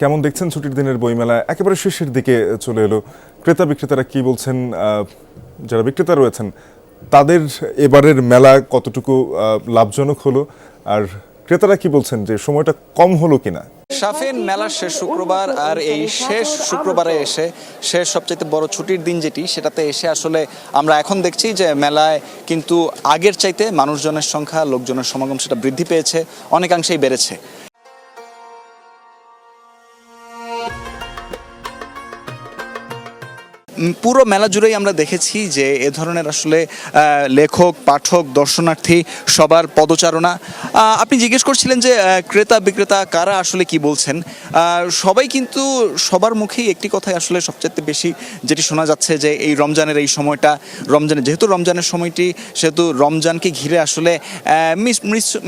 কেমন দেখছেন ছুটির দিনের বইমেলা একেবারে শেষের দিকে চলে এলো। ক্রেতা বিক্রেতারা কি বলছেন, যারা বিক্রেতা রয়েছেন তাদের এবারের মেলা কতটুকু লাভজনক হলো, আর ক্রেতারা কি বলছেন যে সময়টা কম হলো কিনা? শাফিন, মেলার শেষ শুক্রবার, আর এই শেষ শুক্রবারে এসে শেষ সবচেয়ে বড় ছুটির দিন যেটি, সেটাতে এসে আসলে আমরা এখন দেখছি যে মেলায় কিন্তু আগের চাইতে মানুষজনের সংখ্যা, লোকজনের সমাগম সেটা বৃদ্ধি পেয়েছে, অনেকাংশেই বেড়েছে। পুরো মেলা জুড়েই আমরা দেখেছি যে এ ধরনের আসলে লেখক, পাঠক, দর্শনার্থী সবার পদচারণা। আপনি জিজ্ঞেস করছিলেন যে ক্রেতা বিক্রেতা কারা আসলে কি বলছেন। সবাই কিন্তু সবার মুখেই একটি কথাই আসলে সবচেয়ে বেশি যেটি শোনা যাচ্ছে, যে এই রমজানের এই সময়টা, যেহেতু রমজানের সময়টি, সেহেতু রমজানকে ঘিরে আসলে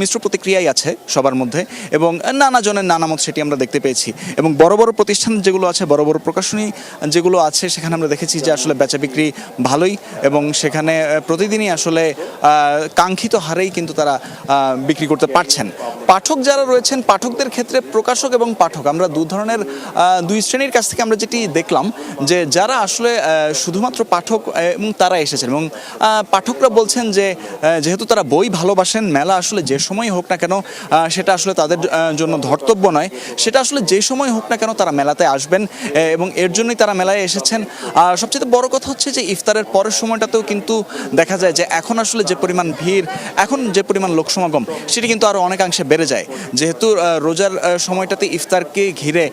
মিশ্র প্রতিক্রিয়াই আছে সবার মধ্যে, এবং নানা জনের নানা মত সেটি আমরা দেখতে পেয়েছি। এবং বড় বড় প্রতিষ্ঠান যেগুলো আছে, বড় বড় প্রকাশনী যেগুলো আছে, সেখানে আমরা দেখেছি যে আসলে বেচা বিক্রি ভালোই, এবং সেখানে প্রতিদিনই আসলে কাঙ্ক্ষিত হারেই কিন্তু তারা বিক্রি করতে পারছেন। পাঠক যারা রয়েছেন, পাঠকদের ক্ষেত্রে প্রকাশক এবং পাঠক, আমরা দুই শ্রেণীর কাছ থেকে আমরা যেটি দেখলাম, যে যারা আসলে শুধুমাত্র পাঠক এবং তারা এসেছেন, এবং পাঠকরা বলছেন যে যেহেতু তারা বই ভালোবাসেন, মেলা আসলে যে সময় হোক না কেন সেটা আসলে তাদের জন্য ধর্তব্য নয়, সেটা আসলে যে সময় হোক না কেন তারা মেলাতে আসবেন, এবং এর জন্যই তারা মেলায় এসেছেন। আর সবচেয়ে বড় কথা হচ্ছে যে ইফতারের পরের সময়টাতেও কিন্তু দেখা যায় যে এখন আসলে যে পরিমাণ ভিড়, এখন যে পরিমাণ লোক সমাগম, সেটি কিন্তু আরও অনেকাংশে বেড়ে যায়। যেহেতু রোজার সময়টাতে ইফতারকে ঘিরে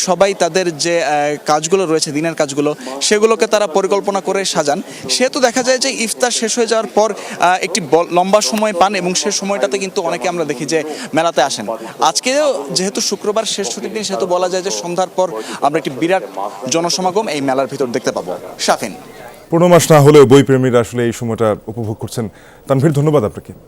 সবাই তাদের যে কাজগুলো রয়েছে, দিনের কাজগুলো, সেগুলোকে তারা পরিকল্পনা করে সাজান, সেহেতু দেখা যায় যে ইফতার শেষ হয়ে যাওয়ার পর একটি লম্বা সময় পান, এবং সে সময়টাতে কিন্তু অনেকে আমরা দেখি যে মেলাতে আসেন। আজকেও যেহেতু শুক্রবার শেষ ছুটির দিন, সেহেতু বলা যায় যে সন্ধ্যার পর আমরা একটি বিরাট জনসমাগম এই মেলার ভিতর দেখতে পাবো। শাফিন, পূর্ণ মাস না হলেও বই প্রেমীরা আসলে এই সময়টা উপভোগ করছেন। তানভীর, ধন্যবাদ আপনাকে।